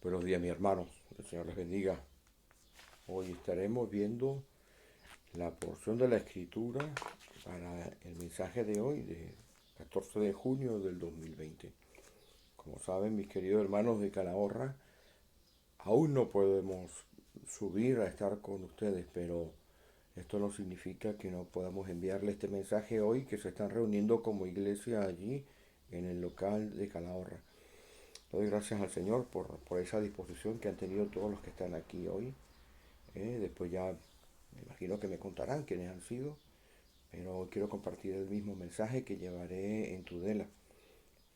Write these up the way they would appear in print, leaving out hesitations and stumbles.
Buenos días, mis hermanos. El Señor les bendiga. Hoy estaremos viendo la porción de la Escritura para el mensaje de hoy, de 14 de junio del 2020. Como saben, mis queridos hermanos de Calahorra, aún no podemos subir a estar con ustedes, pero esto no significa que no podamos enviarle este mensaje hoy, que se están reuniendo como iglesia allí en el local de Calahorra. Doy gracias al Señor por esa disposición que han tenido todos los que están aquí hoy. Después ya me imagino que me contarán quiénes han sido, pero quiero compartir el mismo mensaje que llevaré en Tudela.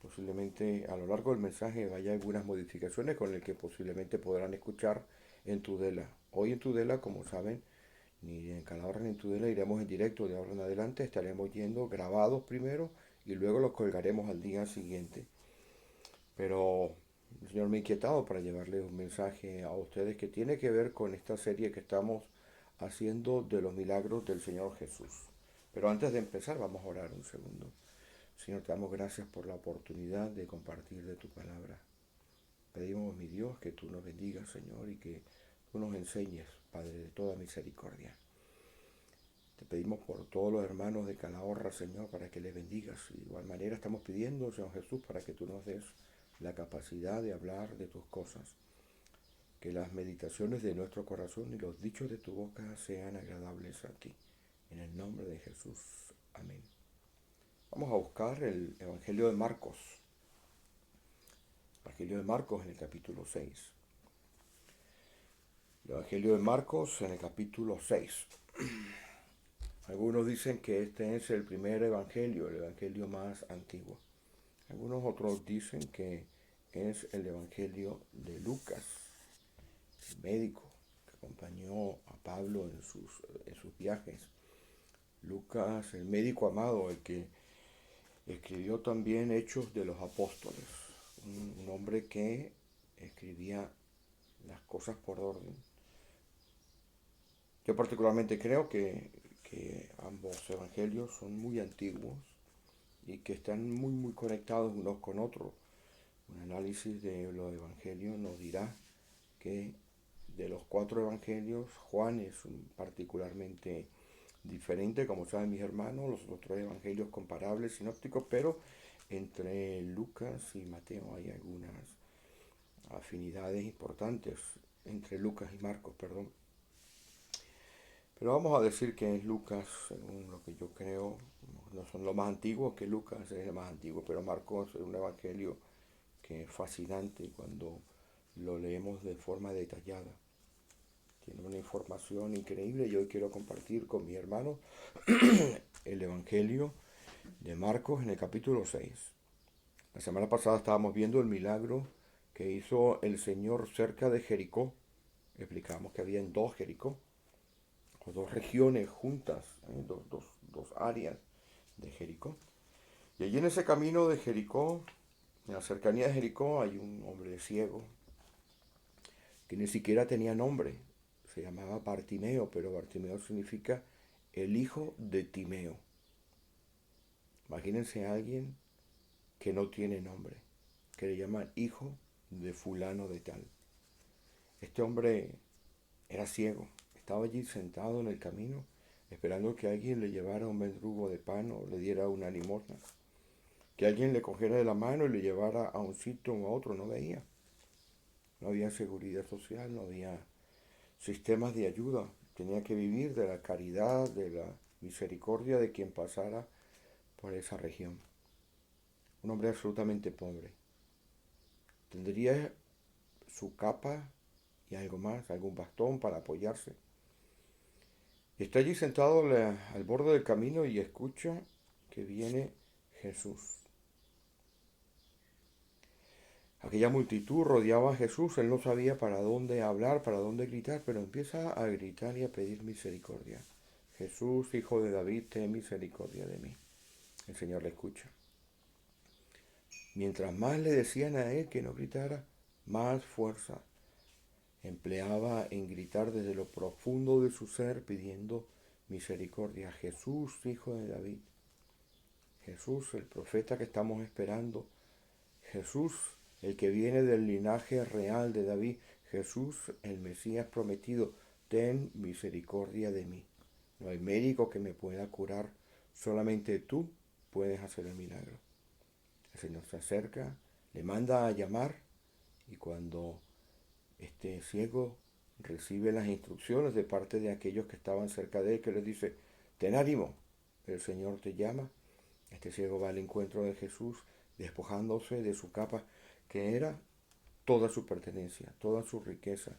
Posiblemente a lo largo del mensaje vaya algunas modificaciones con el que posiblemente podrán escuchar en Tudela. Hoy en Tudela, como saben, ni en Calahorra ni en Tudela iremos en directo de ahora en adelante. Estaremos yendo grabados primero y luego los colgaremos al día siguiente. Pero el Señor me ha inquietado para llevarles un mensaje a ustedes que tiene que ver con esta serie que estamos haciendo de los milagros del Señor Jesús. Pero antes de empezar vamos a orar un segundo. Señor, te damos gracias por la oportunidad de compartir de tu palabra. Pedimos, mi Dios, que tú nos bendigas, Señor, y que tú nos enseñes, Padre de toda misericordia. Te pedimos por todos los hermanos de Calahorra, Señor, para que les bendigas. Y de igual manera estamos pidiendo, Señor Jesús, para que tú nos des la capacidad de hablar de tus cosas. Que las meditaciones de nuestro corazón y los dichos de tu boca sean agradables a ti. En el nombre de Jesús. Amén. Vamos a buscar el Evangelio de Marcos. Evangelio de Marcos en el capítulo 6. El Evangelio de Marcos en el capítulo 6. Algunos dicen que este es el primer evangelio, el evangelio más antiguo. Algunos otros dicen que es el evangelio de Lucas, el médico que acompañó a Pablo en sus viajes. Lucas, el médico amado, el que escribió también Hechos de los Apóstoles, un hombre que escribía las cosas por orden. Yo particularmente creo que ambos evangelios son muy antiguos y que están muy conectados unos con otros. Un análisis de los evangelios nos dirá que de los 4 evangelios, Juan es particularmente diferente, como saben mis hermanos, los otros evangelios comparables, sinópticos, pero entre Lucas y Mateo hay algunas afinidades importantes, entre Lucas y Marcos, perdón. Pero vamos a decir que es Lucas, según lo que yo creo, no son los más antiguos, que Lucas es el más antiguo, pero Marcos es un evangelio que es fascinante cuando lo leemos de forma detallada. Tiene una información increíble y hoy quiero compartir con mi hermano el Evangelio de Marcos en el capítulo 6. La semana pasada estábamos viendo el milagro que hizo el Señor cerca de Jericó. Explicamos que había en 2 Jericó, o 2 regiones juntas, dos áreas de Jericó. Y allí en ese camino de Jericó, en la cercanía de Jericó, hay un hombre ciego que ni siquiera tenía nombre. Se llamaba Bartimeo, pero Bartimeo significa el hijo de Timeo. Imagínense a alguien que no tiene nombre, que le llaman hijo de fulano de tal. Este hombre era ciego, estaba allí sentado en el camino, esperando que alguien le llevara un mendrugo de pan o le diera una limosna. Que alguien le cogiera de la mano y le llevara a un sitio o a otro, no veía. No había seguridad social, no había sistemas de ayuda. Tenía que vivir de la caridad, de la misericordia de quien pasara por esa región. Un hombre absolutamente pobre. Tendría su capa y algo más, algún bastón para apoyarse. Y está allí sentado al borde del camino y escucha que viene Jesús. Aquella multitud rodeaba a Jesús, él no sabía para dónde hablar, para dónde gritar, pero empieza a gritar y a pedir misericordia. Jesús, hijo de David, ten misericordia de mí. El Señor le escucha. Mientras más le decían a él que no gritara, más fuerza empleaba en gritar desde lo profundo de su ser pidiendo misericordia. Jesús, hijo de David. Jesús, el profeta que estamos esperando. Jesús, el que viene del linaje real de David, Jesús, el Mesías prometido, ten misericordia de mí. No hay médico que me pueda curar, solamente tú puedes hacer el milagro. El Señor se acerca, le manda a llamar y cuando este ciego recibe las instrucciones de parte de aquellos que estaban cerca de él, que les dice, ten ánimo, el Señor te llama. Este ciego va al encuentro de Jesús, despojándose de su capa, que era toda su pertenencia, toda su riqueza,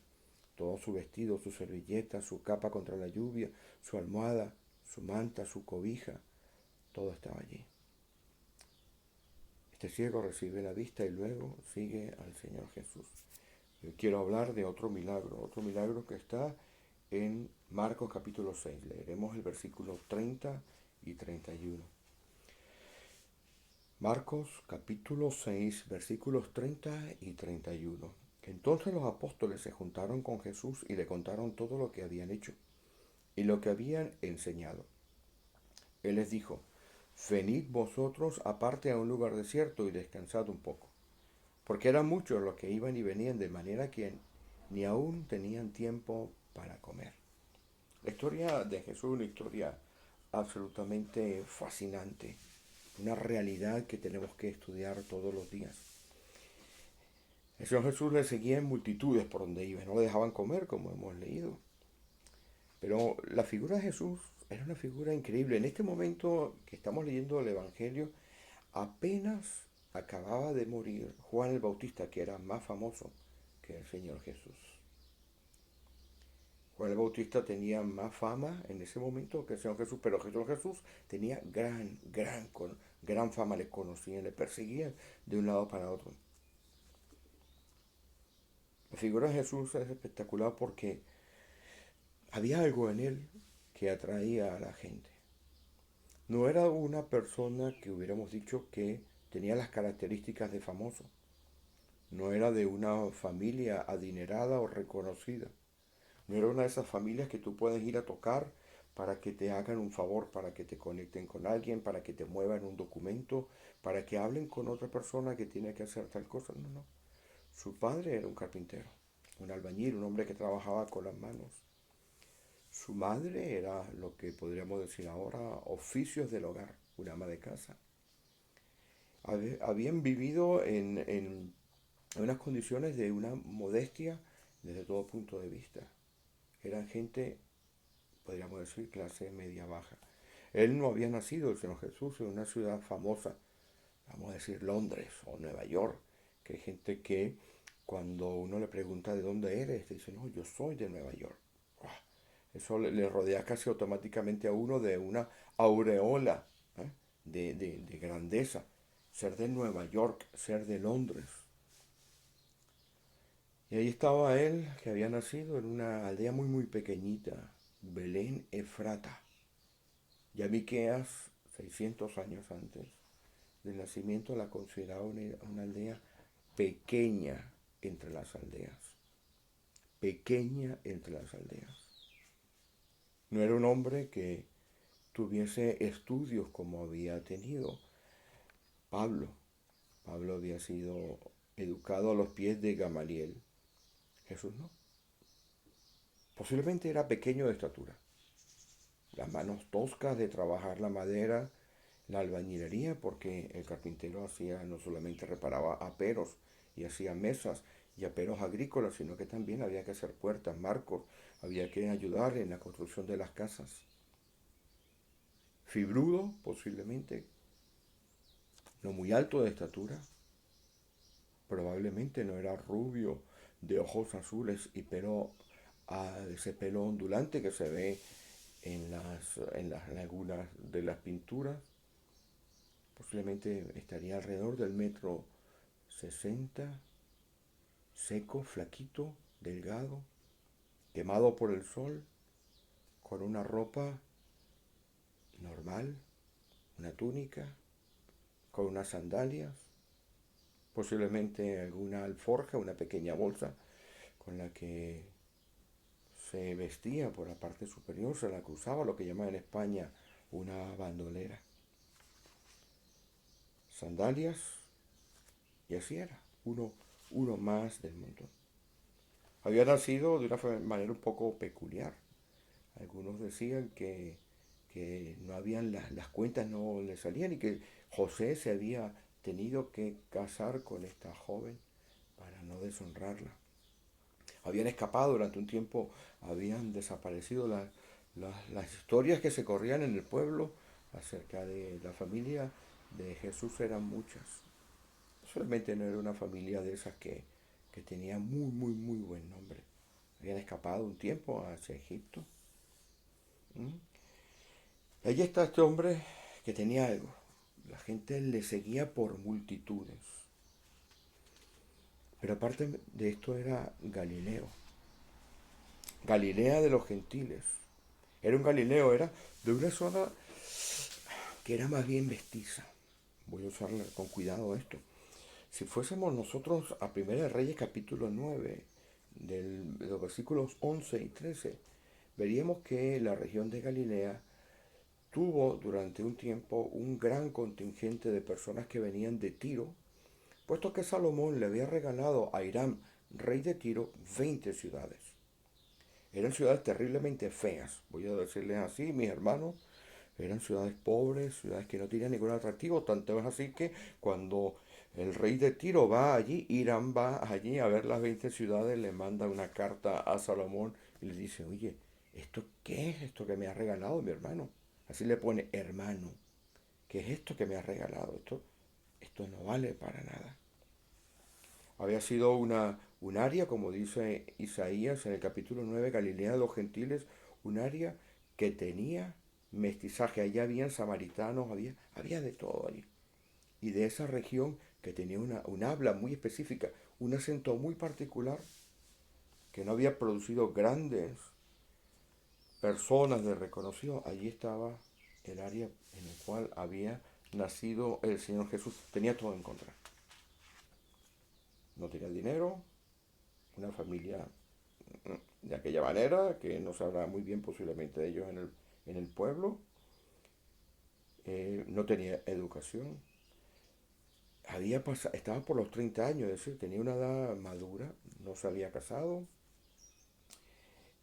todo su vestido, su servilleta, su capa contra la lluvia, su almohada, su manta, su cobija, todo estaba allí. Este ciego recibe la vista y luego sigue al Señor Jesús. Yo quiero hablar de otro milagro que está en Marcos capítulo 6. Leeremos el versículo 30 y 31. Marcos capítulo 6, versículos 30 y 31. Entonces los apóstoles se juntaron con Jesús y le contaron todo lo que habían hecho y lo que habían enseñado. Él les dijo, venid vosotros aparte a un lugar desierto y descansad un poco, porque eran muchos los que iban y venían de manera que ni aún tenían tiempo para comer. La historia de Jesús es una historia absolutamente fascinante, una realidad que tenemos que estudiar todos los días. El Señor Jesús le seguía en multitudes por donde iba, no le dejaban comer, como hemos leído. Pero la figura de Jesús era una figura increíble. En este momento que estamos leyendo el Evangelio, apenas acababa de morir Juan el Bautista, que era más famoso que el Señor Jesús. Juan el Bautista tenía más fama en ese momento que el Señor Jesús, pero el Señor Jesús tenía gran fama, le conocían, le perseguían de un lado para otro. La figura de Jesús es espectacular porque había algo en él que atraía a la gente. No era una persona que hubiéramos dicho que tenía las características de famoso. No era de una familia adinerada o reconocida. No era una de esas familias que tú puedes ir a tocar para que te hagan un favor, para que te conecten con alguien, para que te muevan un documento, para que hablen con otra persona que tiene que hacer tal cosa. No, no. Su padre era un carpintero, un albañil, un hombre que trabajaba con las manos. Su madre era lo que podríamos decir ahora oficios del hogar, una ama de casa. Habían vivido en unas condiciones de una modestia desde todo punto de vista. Eran gente, podríamos decir, clase media baja. Él no había nacido, el Señor Jesús, en una ciudad famosa, vamos a decir Londres o Nueva York, que hay gente que cuando uno le pregunta de dónde eres, te dice, no, yo soy de Nueva York. Eso le rodea casi automáticamente a uno de una aureola, ¿eh? de grandeza. Ser de Nueva York, ser de Londres. Y ahí estaba él, que había nacido en una aldea muy pequeñita, Belén Efrata. Ya Miqueas, 600 años antes del nacimiento, la consideraba una aldea pequeña entre las aldeas. Pequeña entre las aldeas. No era un hombre que tuviese estudios como había tenido Pablo. Pablo había sido educado a los pies de Gamaliel. Jesús no. Posiblemente era pequeño de estatura. Las manos toscas de trabajar la madera, la albañilería, porque el carpintero hacía, no solamente reparaba aperos y hacía mesas y aperos agrícolas, sino que también había que hacer puertas, marcos, había que ayudar en la construcción de las casas. Fibrudo, posiblemente, no muy alto de estatura, probablemente no era rubio, de ojos azules y ese pelo ondulante que se ve en las lagunas de las pinturas. Posiblemente estaría alrededor del 1,60 m, seco, flaquito, delgado, quemado por el sol, con una ropa normal, una túnica, con unas sandalias, posiblemente alguna alforja, una pequeña bolsa con la que se vestía por la parte superior, se la que usaba lo que llaman en España una bandolera. Sandalias, y así era. uno, uno más del mundo. Había nacido de una manera un poco peculiar. Algunos decían que no habían las cuentas no le salían y que José se había tenido que casar con esta joven para no deshonrarla. Habían escapado durante un tiempo, habían desaparecido las historias que se corrían en el pueblo acerca de la familia de Jesús eran muchas. Solamente no era una familia de esas que tenía muy, muy, muy buen nombre. Habían escapado un tiempo hacia Egipto. ¿Mm? Allí está este hombre que tenía algo. La gente le seguía por multitudes. Pero aparte de esto era Galileo. Galilea de los gentiles. Era un Galileo, era de una zona que era más bien mestiza. Voy a usarla con cuidado esto. Si fuésemos nosotros a 1 Reyes capítulo 9, de los versículos 11 y 13, veríamos que la región de Galilea tuvo durante un tiempo un gran contingente de personas que venían de Tiro, puesto que Salomón le había regalado a Hiram, rey de Tiro, 20 ciudades. Eran ciudades terriblemente feas, voy a decirles así, mis hermanos. Eran ciudades pobres, ciudades que no tenían ningún atractivo. Tanto es así que cuando el rey de Tiro va allí, Hiram va allí a ver las 20 ciudades, le manda una carta a Salomón y le dice, oye, ¿esto qué es esto que me has regalado, mi hermano? Así le pone, hermano, ¿qué es esto que me has regalado? Esto no vale para nada. Había sido un área, como dice Isaías en el capítulo 9, Galilea de los gentiles, un área que tenía mestizaje. Allá habían samaritanos, había de todo allí. Y de esa región que tenía un habla muy específica, un acento muy particular, que no había producido grandes personas de reconocido, allí estaba el área en el cual había nacido el Señor Jesús. Tenía todo en contra. No tenía dinero, una familia de aquella manera, que no sabrá muy bien posiblemente de ellos en el pueblo, no tenía educación, estaba por los 30 años, es decir, tenía una edad madura, no se había casado,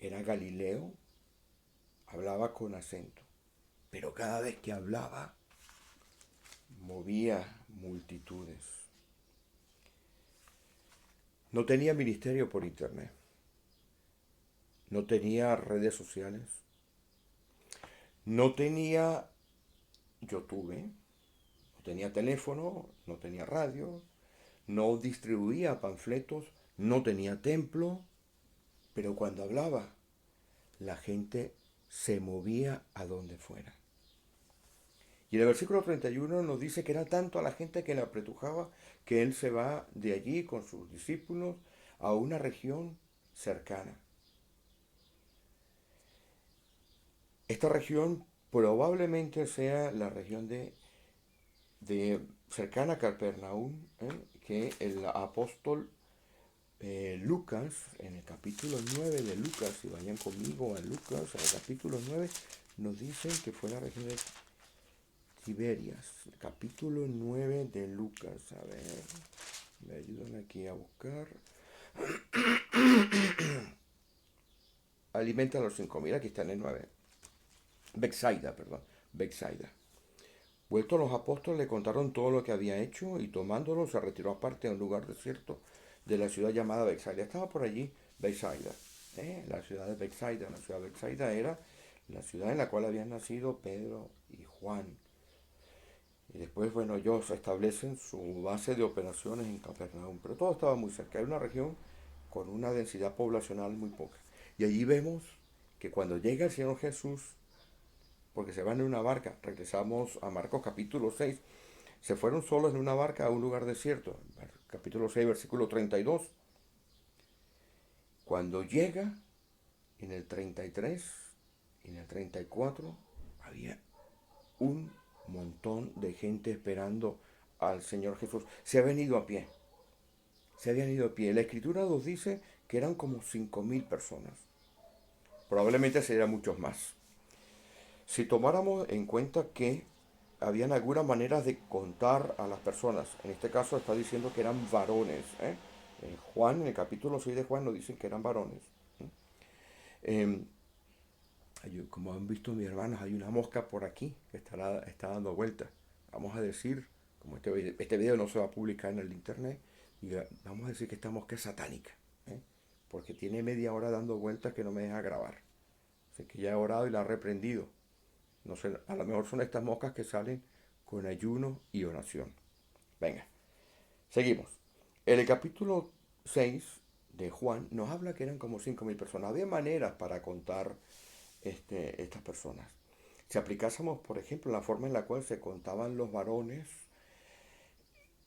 era Galileo, hablaba con acento, pero cada vez que hablaba movía multitudes. No tenía ministerio por internet, no tenía redes sociales, no tenía YouTube, no tenía teléfono, no tenía radio, no distribuía panfletos, no tenía templo, pero cuando hablaba, la gente se movía a donde fuera. Y en el versículo 31 nos dice que era tanto a la gente que le apretujaba que él se va de allí con sus discípulos a una región cercana. Esta región probablemente sea la región de cercana a Capernaum, que el apóstol Lucas, en el capítulo 9 de Lucas, si vayan conmigo a Lucas, en el capítulo 9, nos dicen que fue la región de Tiberias. El capítulo 9 de Lucas, a ver, me ayudan aquí a buscar. Alimenta a los 5.000, aquí está en el 9. Betsaida. Vueltos los apóstoles le contaron todo lo que había hecho y tomándolo se retiró aparte a un lugar desierto de la ciudad llamada Betsaida. Estaba por allí Betsaida, la ciudad de Betsaida. La ciudad de Betsaida era la ciudad en la cual habían nacido Pedro y Juan. Y después, bueno, ellos establecen su base de operaciones en Capernaum, pero todo estaba muy cerca. Era una región con una densidad poblacional muy poca. Y allí vemos que cuando llega el Señor Jesús, porque se van en una barca, regresamos a Marcos capítulo 6, se fueron solos en una barca a un lugar desierto, capítulo 6, versículo 32. Cuando llega, en el 33 y en el 34, había un montón de gente esperando al Señor Jesús. Se habían ido a pie. La escritura nos dice que eran como 5.000 personas. Probablemente serían muchos más. Si tomáramos en cuenta que habían algunas maneras de contar a las personas. En este caso está diciendo que eran varones. Juan, en el capítulo 6 de Juan, nos dicen que eran varones. Eh, Como han visto mis hermanos, hay una mosca por aquí que está dando vueltas. Vamos a decir, como este video no se va a publicar en el internet, vamos a decir que esta mosca es satánica. ¿eh? Porque tiene media hora dando vueltas que no me deja grabar. Así que ya he orado y la he reprendido. No sé, a lo mejor son estas moscas que salen con ayuno y oración. Venga, seguimos. En el capítulo 6 de Juan nos habla que eran como 5.000 personas. Había maneras para contar estas personas. Si aplicásemos, por ejemplo, la forma en la cual se contaban los varones,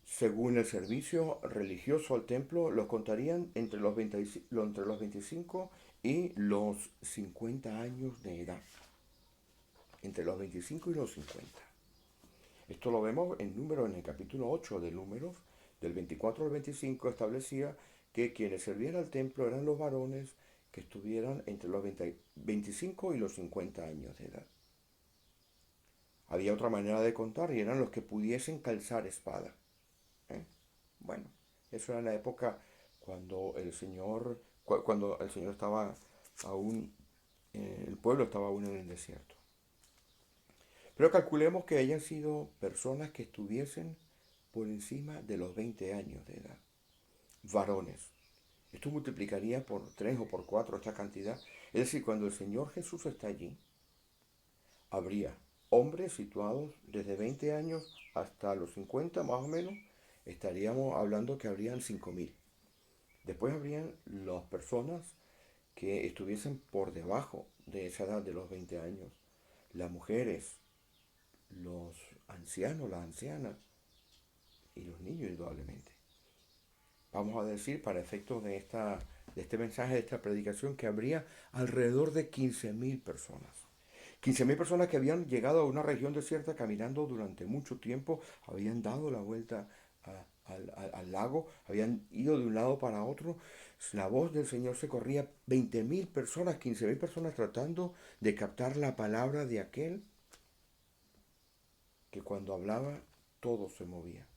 según el servicio religioso al templo, los contarían entre los 25 y los 50 años de edad. Entre los 25 y los 50. Esto lo vemos en Números, en el capítulo 8 de Números, del 24 al 25, establecía que quienes servían al templo eran los varones que estuvieran entre los 25 y los 50 años de edad. Había otra manera de contar y eran los que pudiesen calzar espada. ¿eh? Bueno, eso era en la época cuando el Señor estaba aún, el pueblo estaba aún en el desierto. Pero calculemos que hayan sido personas que estuviesen por encima de los 20 años de edad. Varones. Esto multiplicaría por 3 o por 4 esta cantidad. Es decir, cuando el Señor Jesús está allí, habría hombres situados desde 20 años hasta los 50 más o menos. Estaríamos hablando que habrían 5.000. Después habrían las personas que estuviesen por debajo de esa edad de los 20 años. Las mujeres, los ancianos, las ancianas y los niños indudablemente. Vamos a decir, para efectos de este mensaje, de esta predicación, que habría alrededor de 15.000 personas. 15.000 personas que habían llegado a una región desierta caminando durante mucho tiempo, habían dado la vuelta al lago, habían ido de un lado para otro. La voz del Señor se corría, 20.000 personas, 15.000 personas tratando de captar la palabra de aquel que cuando hablaba todo se movía.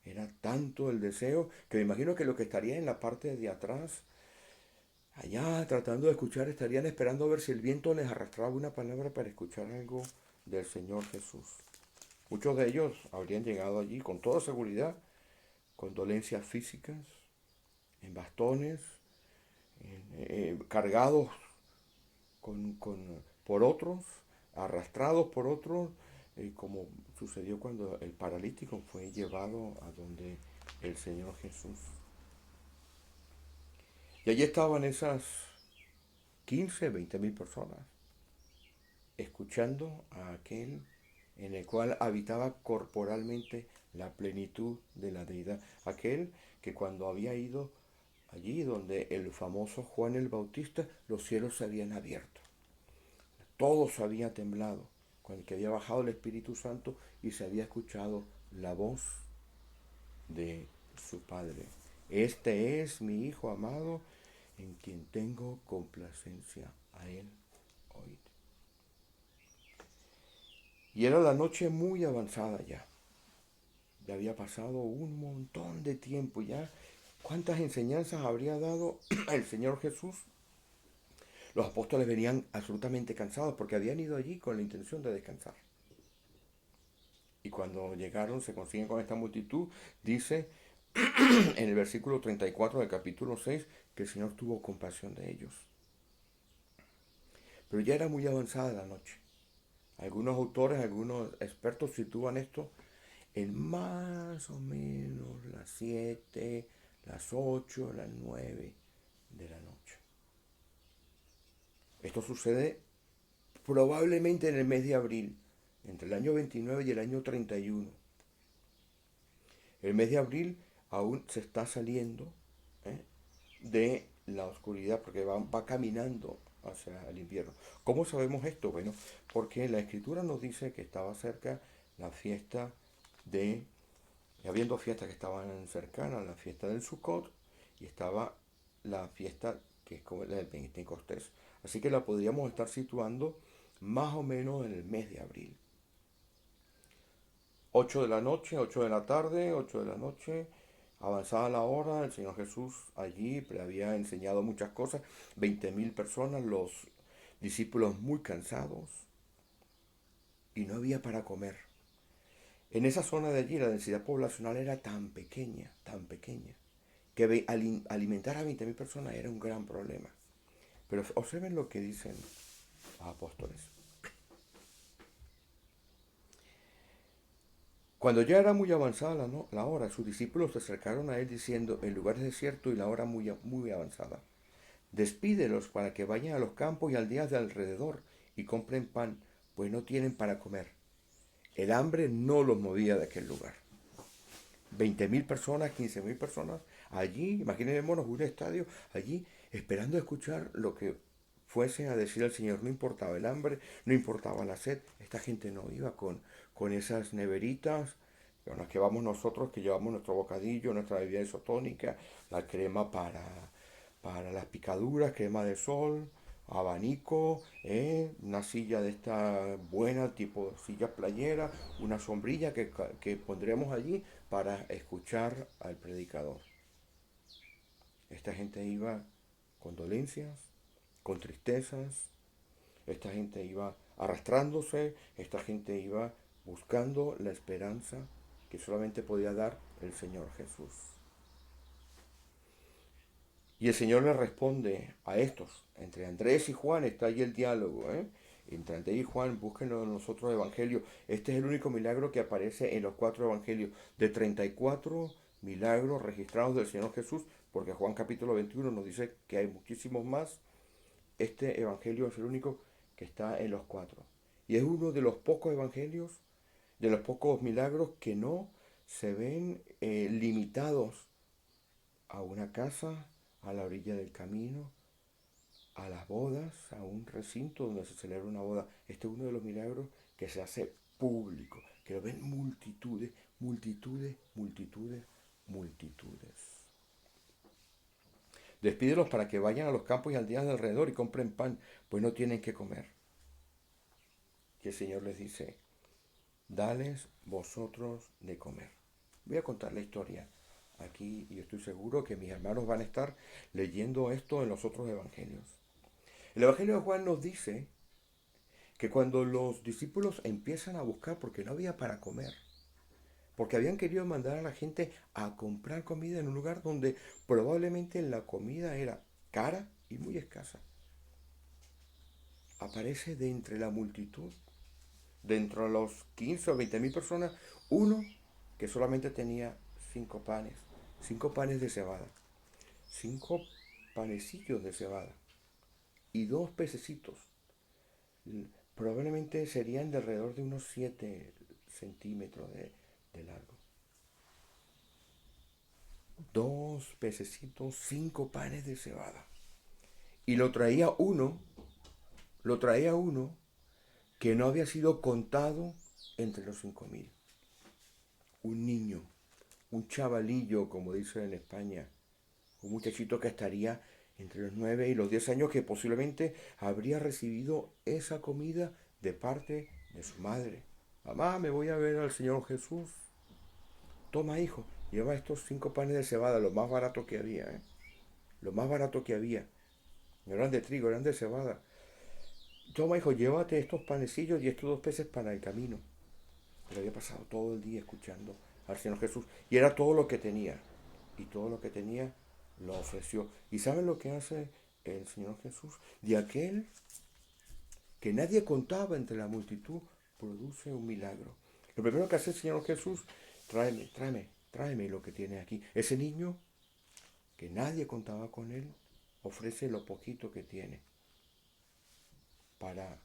Era tanto el deseo que me imagino que lo que estaría en la parte de atrás, allá tratando de escuchar, estarían esperando a ver si el viento les arrastraba una palabra para escuchar algo del Señor Jesús. Muchos de ellos habrían llegado allí con toda seguridad, con dolencias físicas, en bastones, cargados por otros, arrastrados por otros, como sucedió cuando el paralítico fue llevado a donde el Señor Jesús. Y allí estaban esas 15, 20.000 personas, escuchando a aquel en el cual habitaba corporalmente la plenitud de la deidad. Aquel que cuando había ido allí donde el famoso Juan el Bautista, los cielos se habían abierto. Todo se había temblado, con el que había bajado el Espíritu Santo y se había escuchado la voz de su Padre. Este es mi Hijo amado, en quien tengo complacencia, a él oíd. Y era la noche muy avanzada ya. Ya había pasado un montón de tiempo ya. ¿Cuántas enseñanzas habría dado el Señor Jesús? Los apóstoles venían absolutamente cansados porque habían ido allí con la intención de descansar. Y cuando llegaron, se consiguen con esta multitud, dice en el versículo 34 del capítulo 6 que el Señor tuvo compasión de ellos. Pero ya era muy avanzada la noche. Algunos autores, algunos expertos sitúan esto en más o menos las 7, las 8, las 9 de la noche. Esto sucede probablemente en el mes de abril, entre el año 29 y el año 31. El mes de abril aún se está saliendo de la oscuridad porque va caminando hacia el invierno. ¿Cómo sabemos esto? Bueno, porque la escritura nos dice que estaba cerca la fiesta habiendo fiestas que estaban cercanas, la fiesta del Sukkot y estaba la fiesta que es como la del Pentecostés. Así que la podríamos estar situando más o menos en el mes de abril. 8 de la noche, 8 de la tarde, 8 de la noche, avanzada la hora, el Señor Jesús allí le había enseñado muchas cosas, 20.000 personas, los discípulos muy cansados y no había para comer. En esa zona de allí la densidad poblacional era tan pequeña, que alimentar a 20.000 personas era un gran problema. Pero observen lo que dicen los apóstoles. Cuando ya era muy avanzada la hora, sus discípulos se acercaron a él diciendo, el lugar es desierto y la hora muy avanzada. Despídelos para que vayan a los campos y aldeas de alrededor y compren pan, pues no tienen para comer. El hambre no los movía de aquel lugar. 20.000 personas, 15.000 personas allí, imaginémonos un estadio allí esperando escuchar lo que fuese a decir el Señor. No importaba el hambre, no importaba la sed. Esta gente no iba con esas neveritas con las que vamos nosotros, que llevamos nuestro bocadillo, nuestra bebida isotónica, la crema para las picaduras, crema de sol, abanico, una silla de esta buena, tipo silla playera, una sombrilla que pondremos allí para escuchar al predicador. Esta gente iba con dolencias, con tristezas, esta gente iba arrastrándose, esta gente iba buscando la esperanza que solamente podía dar el Señor Jesús. Y el Señor le responde a estos. Entre Andrés y Juan está ahí el diálogo. Entre Andrés y Juan, búsquenlo en los otros evangelios. Este es el único milagro que aparece en los 4 evangelios. De 34 milagros registrados del Señor Jesús, porque Juan capítulo 21 nos dice que hay muchísimos más. Este evangelio es el único que está en los 4. Y es uno de los pocos evangelios, de los pocos milagros que no se ven limitados a una casa, a la orilla del camino, a las bodas, a un recinto donde se celebra una boda. Este es uno de los milagros que se hace público, que lo ven multitudes, multitudes, multitudes, multitudes. Despídelos para que vayan a los campos y aldeas de alrededor y compren pan, pues no tienen que comer. Y el Señor les dice, dales vosotros de comer. Voy a contar la historia aquí y estoy seguro que mis hermanos van a estar leyendo esto en los otros evangelios. El Evangelio de Juan nos dice que cuando los discípulos empiezan a buscar porque no había para comer, porque habían querido mandar a la gente a comprar comida en un lugar donde probablemente la comida era cara y muy escasa, aparece de entre la multitud, dentro de los 15 o 20.000 personas, uno que solamente tenía 5 panes de cebada, 5 panecillos de cebada y 2 pececitos. Probablemente serían de alrededor de unos 7 centímetros de largo. 2 pececitos, 5 panes de cebada. Y lo traía uno que no había sido contado entre los 5.000. Un niño, un chavalillo, como dicen en España, un muchachito que estaría entre los 9 y los 10 años, que posiblemente habría recibido esa comida de parte de su madre. Mamá, me voy a ver al Señor Jesús. Toma, hijo, lleva estos 5 panes de cebada, lo más barato que había, lo más barato que había. No eran de trigo, eran de cebada. Toma, hijo, llévate estos panecillos y estos 2 peces para el camino. Pero había pasado todo el día escuchando al Señor Jesús y era todo lo que tenía. Y todo lo que tenía lo ofreció. ¿Y saben lo que hace el Señor Jesús? De aquel que nadie contaba entre la multitud, produce un milagro. Lo primero que hace el Señor Jesús, tráeme lo que tiene aquí. Ese niño que nadie contaba con él, ofrece lo poquito que tiene para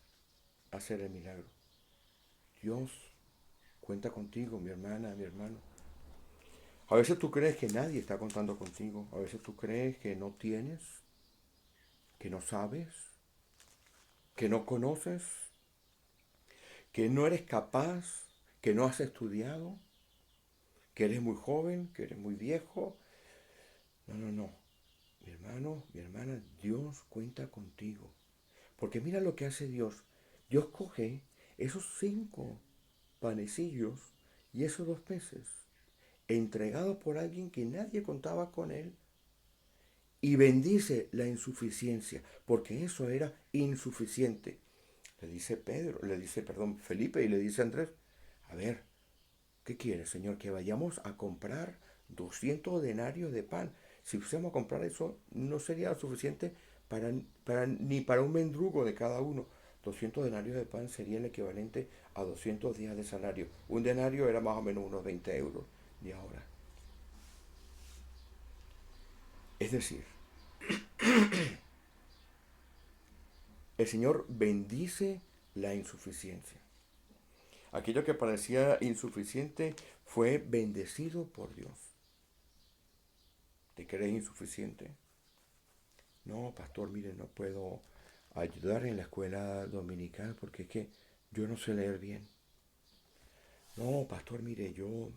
hacer el milagro. Dios cuenta contigo, mi hermana, mi hermano. A veces tú crees que nadie está contando contigo. A veces tú crees que no tienes, que no sabes, que no conoces, que no eres capaz, que no has estudiado, que eres muy joven, que eres muy viejo. No, no, no. Mi hermano, mi hermana, Dios cuenta contigo. Porque mira lo que hace Dios. Dios coge esos 5 panecillos Y esos 2 peces, entregados por alguien que nadie contaba con él, y bendice la insuficiencia, porque eso era insuficiente. Le dice Felipe y le dice Andrés, a ver, ¿qué quiere, Señor? Que vayamos a comprar 200 denarios de pan. Si fuésemos a comprar eso, no sería suficiente ni para un mendrugo de cada uno. 200 denarios de pan sería el equivalente a 200 días de salario. Un denario era más o menos unos 20 euros de ahora. Es decir, el Señor bendice la insuficiencia. Aquello que parecía insuficiente fue bendecido por Dios. ¿Te crees insuficiente? No, pastor, mire, no puedo ayudar en la escuela dominical porque es que yo no sé leer bien. No, pastor, mire, yo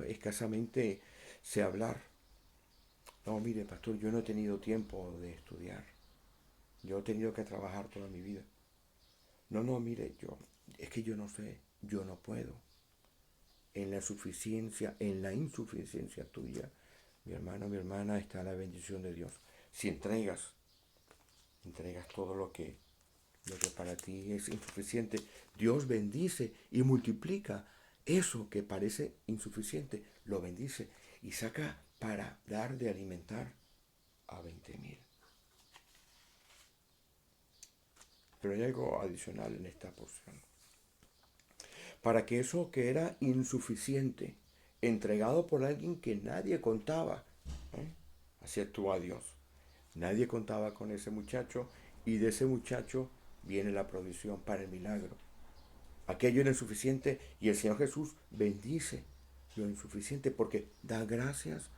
escasamente sé hablar. No, mire, pastor, yo no he tenido tiempo de estudiar. Yo he tenido que trabajar toda mi vida. No, mire, es que yo no sé, yo no puedo. En la insuficiencia tuya, mi hermano, mi hermana, está la bendición de Dios. Si entregas todo lo que para ti es insuficiente, Dios bendice y multiplica eso que parece insuficiente, lo bendice y saca para dar de alimentar a 20,000. Pero hay algo adicional en esta porción. Para que eso que era insuficiente, entregado por alguien que nadie contaba, ¿eh? Así actúa Dios. Nadie contaba con ese muchacho y de ese muchacho viene la provisión para el milagro. Aquello era insuficiente y el Señor Jesús bendice lo insuficiente porque da gracias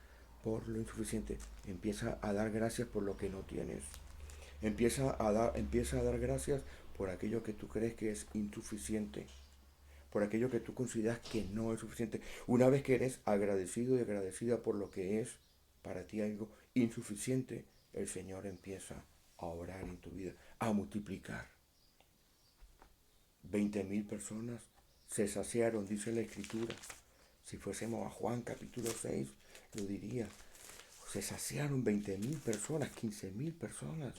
por lo insuficiente. Empieza a dar gracias por lo que no tienes. Empieza a dar gracias por aquello que tú crees que es insuficiente, por aquello que tú consideras que no es suficiente. Una vez que eres agradecido y agradecida por lo que es para ti algo insuficiente, el Señor empieza a obrar en tu vida, a multiplicar. 20,000 personas se saciaron, dice la Escritura. Si fuésemos a Juan capítulo 6, lo diría. Se saciaron 20,000 personas, 15,000 personas.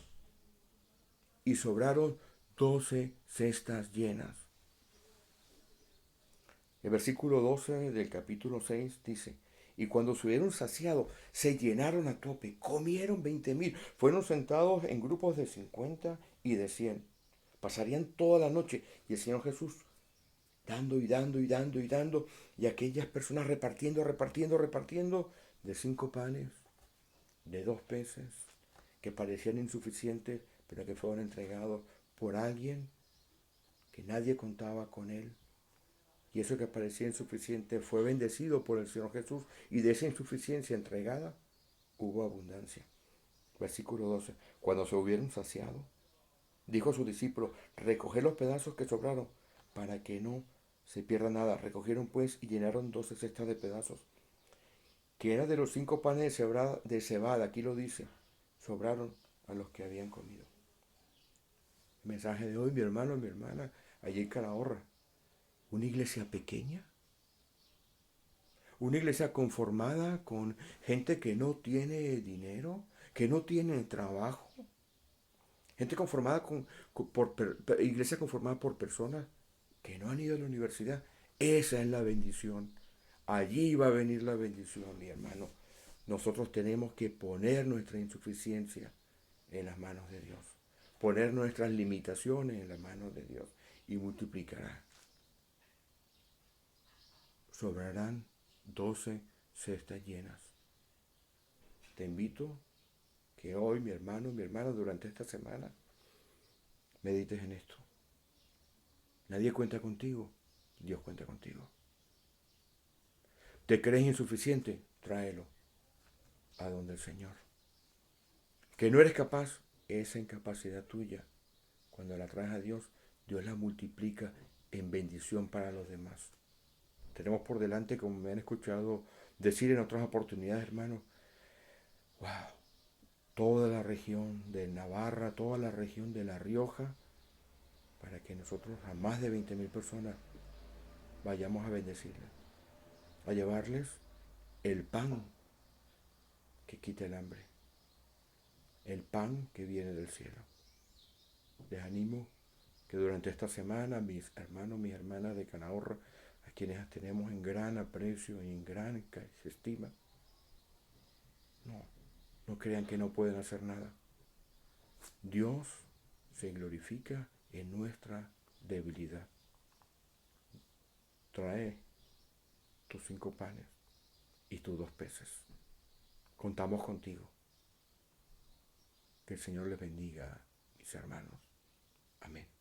Y sobraron 12 cestas llenas. El versículo 12 del capítulo 6 dice, y cuando se hubieron saciado, se llenaron a tope, comieron 20,000, fueron sentados en grupos de 50 y de 100. Pasarían toda la noche y el Señor Jesús dando y dando y dando y dando, y aquellas personas repartiendo de 5 panes, de 2 peces, que parecían insuficientes, pero que fueron entregados por alguien que nadie contaba con él. Y eso que parecía insuficiente fue bendecido por el Señor Jesús, y de esa insuficiencia entregada hubo abundancia. Versículo 12. Cuando se hubieron saciado, dijo a sus discípulos, recoged los pedazos que sobraron, para que no se pierda nada. Recogieron pues y llenaron 12 cestas de pedazos, que era de los 5 panes de cebada, aquí lo dice, sobraron a los que habían comido. El mensaje de hoy, mi hermano, mi hermana, allí en Calahorra, una iglesia pequeña, una iglesia conformada con gente que no tiene dinero, que no tiene trabajo, gente conformada iglesia conformada por personas que no han ido a la universidad. Esa es la bendición. Allí va a venir la bendición, mi hermano. Nosotros tenemos que poner nuestra insuficiencia en las manos de Dios, poner nuestras limitaciones en las manos de Dios, y multiplicará. Sobrarán 12 cestas llenas. Te invito que hoy, mi hermano, mi hermana, durante esta semana, medites en esto. Nadie cuenta contigo, Dios cuenta contigo. ¿Te crees insuficiente? Tráelo a donde el Señor. Que no eres capaz, esa incapacidad tuya, cuando la traes a Dios, Dios la multiplica en bendición para los demás. Tenemos por delante, como me han escuchado decir en otras oportunidades, hermanos, wow, toda la región de Navarra, toda la región de La Rioja, para que nosotros a más de 20,000 personas vayamos a bendecirles. a llevarles el pan que quita el hambre, el pan que viene del cielo. Les animo que durante esta semana mis hermanos, mis hermanas de Canahorra, a quienes tenemos en gran aprecio y en gran estima, no crean que no pueden hacer nada. Dios se glorifica en nuestra debilidad. Trae tus 5 panes y tus 2 peces. Contamos contigo. Que el Señor les bendiga, mis hermanos. Amén.